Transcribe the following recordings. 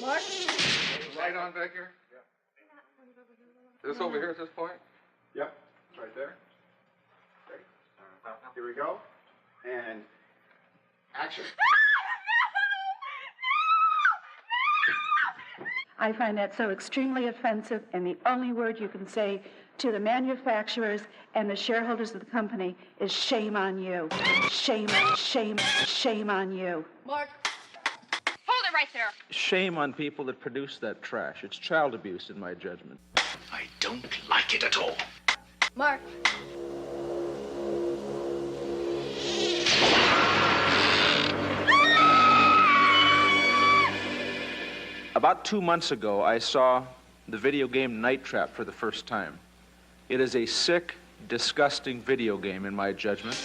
Mark? Right on back here? Yeah. This over here at this point? Yep, it's right there. Ready? Here we go. And action. I find that so extremely offensive, and the only word you can say to the manufacturers and the shareholders of the company is shame on you. Shame, shame, shame on you. Mark, hold it right there. Shame on people that produce that trash. It's child abuse, in my judgment. I don't like it at all. Mark. About 2 months ago, I saw the video game Night Trap for the first time. It is a sick, disgusting video game, in my judgment.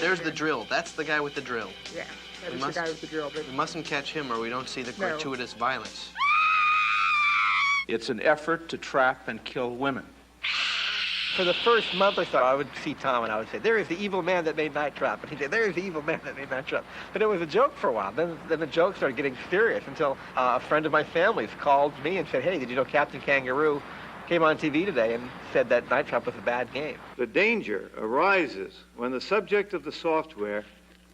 There's the drill. That's the guy with the drill. Yeah, that is the guy with the drill. But we mustn't catch him or we don't see the gratuitous violence. It's an effort to trap and kill women. For the first month or so, I would see Tom and I would say, there is the evil man that made Night Trap. And he'd say, there is the evil man that made Night Trap. But it was a joke for a while. Then the joke started getting serious until a friend of my family's called me and said, hey, did you know Captain Kangaroo came on TV today and said that Night Trap was a bad game? The danger arises when the subject of the software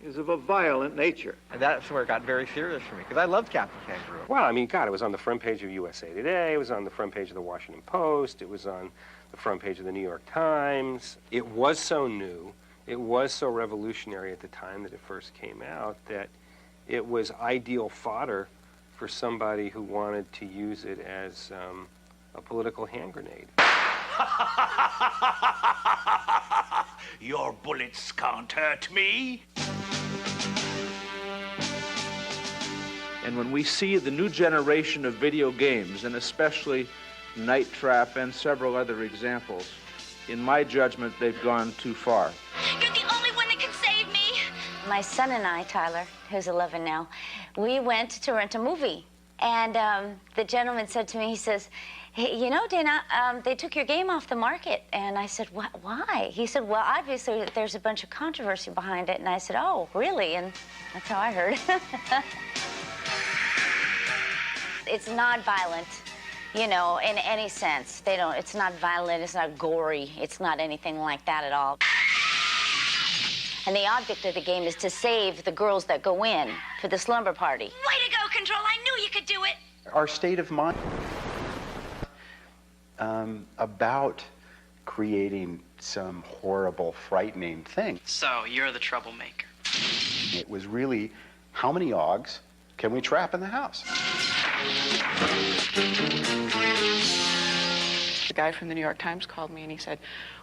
is of a violent nature. And that's where it got very serious for me, because I loved Captain Kangaroo. Well, I mean, God, it was on the front page of USA Today, it was on the front page of the Washington Post, it was on the front page of the New York Times. It was so new, it was so revolutionary at the time that it first came out that it was ideal fodder for somebody who wanted to use it as a political hand grenade. Your bullets can't hurt me. And when we see the new generation of video games, and especially Night Trap and several other examples, in my judgment, they've gone too far. You're the only one that can save me. My son and I, Tyler, who's 11 now, we went to rent a movie. And the gentleman said to me, he says, hey, you know, Dana, they took your game off the market. And I said, what? Why? He said, well, obviously there's a bunch of controversy behind it. And I said, oh, really? And that's how I heard. It's not violent, you know, in any sense. It's not violent, it's not gory, it's not anything like that at all. And the object of the game is to save the girls that go in for the slumber party. Way to go, Control. I knew you could do it. Our state of mind about creating some horrible, frightening thing. So, you're the troublemaker. It was really, how many Augs can we trap in the house? the guy from the New York Times called me and he said,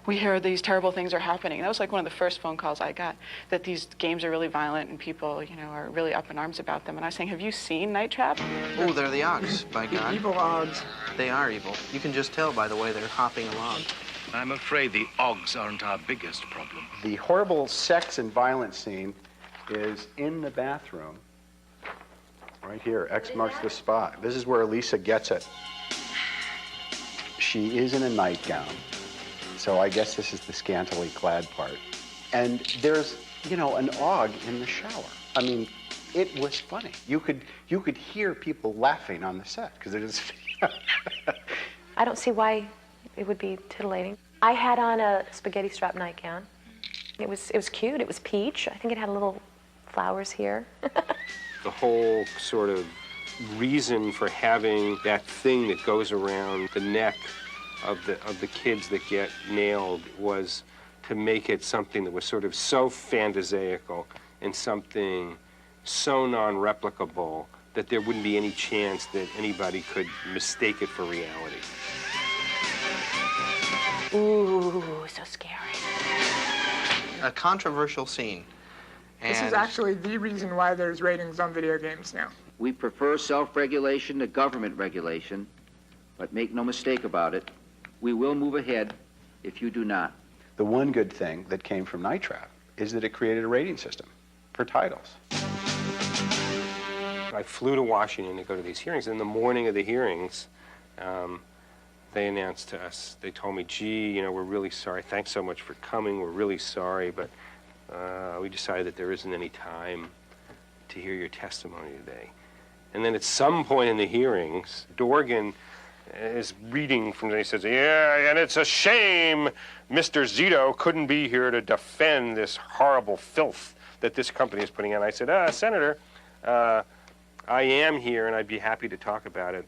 we hear these terrible things are happening. And that was like one of the first phone calls I got, that these games are really violent and people, you know, are really up in arms about them. And I was saying, have you seen Night Trap? Oh, they're the Augs, by God. The evil Augs. They are evil. You can just tell by the way they're hopping along. I'm afraid the Augs aren't our biggest problem. The horrible sex and violence scene is in the bathroom. Right here, X marks the spot. This is where Elisa gets it. She is in a nightgown, so I guess this is the scantily clad part. And there's, you know, an Aug in the shower. I mean, it was funny. You could hear people laughing on the set because it is. I don't see why it would be titillating. I had on a spaghetti strap nightgown. It was cute. It was peach. I think it had little flowers here. The whole sort of reason for having that thing that goes around the neck of the kids that get nailed was to make it something that was sort of so phantasaical and something so non-replicable that there wouldn't be any chance that anybody could mistake it for reality. Ooh, so scary. A controversial scene. This is actually the reason why there's ratings on video games now. We prefer self-regulation to government regulation, but make no mistake about it, we will move ahead if you do not. The one good thing that came from Night Trap is that it created a rating system for titles. I flew to Washington to go to these hearings. In the morning of the hearings, they announced to us, they told me, gee, you know, we're really sorry. Thanks so much for coming. We're really sorry, but we decided that there isn't any time to hear your testimony today. And then at some point in the hearings, Dorgan is reading from, he says, yeah, and it's a shame Mr. Zito couldn't be here to defend this horrible filth that this company is putting in. I said, Senator, I am here and I'd be happy to talk about it.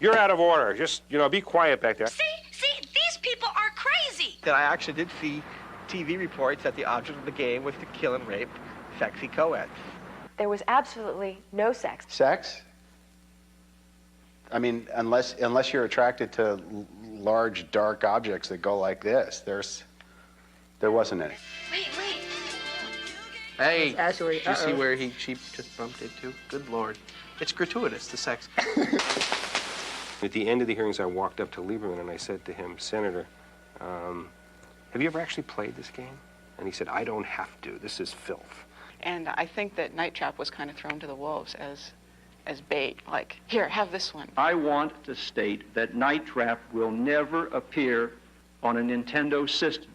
You're out of order. Just, be quiet back there. See, these people are crazy. That I actually did see TV reports that the object of the game was to kill and rape sexy co-eds. There was absolutely no sex. Sex? I mean, unless you're attracted to large, dark objects that go like this, there wasn't any. Wait. Hey, Actually, did you see where she just bumped into? Good Lord. It's gratuitous, the sex. At the end of the hearings, I walked up to Lieberman and I said to him, Senator, have you ever actually played this game? And he said, I don't have to. This is filth. And I think that Night Trap was kind of thrown to the wolves as bait. Like, here, have this one. I want to state that Night Trap will never appear on a Nintendo system.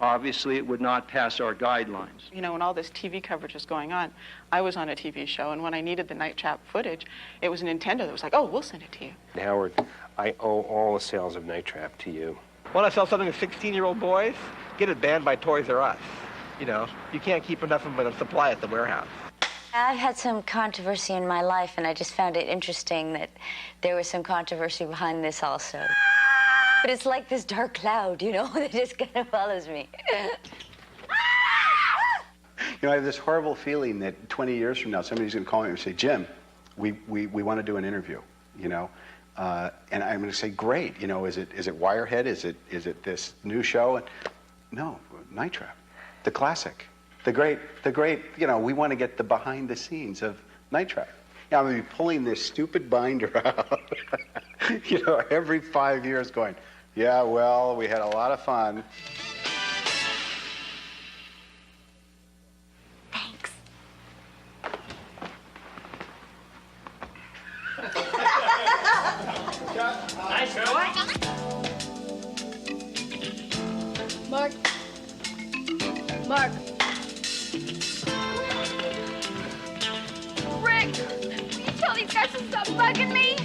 Obviously, it would not pass our guidelines. When all this TV coverage was going on, I was on a TV show, and when I needed the Night Trap footage, it was Nintendo that was like, oh, we'll send it to you. Howard, I owe all the sales of Night Trap to you. Want to sell something to 16-year-old boys? Get it banned by Toys R Us. You can't keep enough of a supply at the warehouse. I've had some controversy in my life, and I just found it interesting that there was some controversy behind this also. But it's like this dark cloud, that just kind of follows me. I have this horrible feeling that 20 years from now, somebody's going to call me and say, Jim, we want to do an interview, and I'm going to say, great, is it Wirehead? Is it this new show? And, no, Night Trap, the classic, the great, we want to get the behind the scenes of Night Trap. I'm going to be pulling this stupid binder out, every 5 years going, yeah, well, we had a lot of fun. Thanks. Mark. Rick, will you tell these guys to stop bugging me?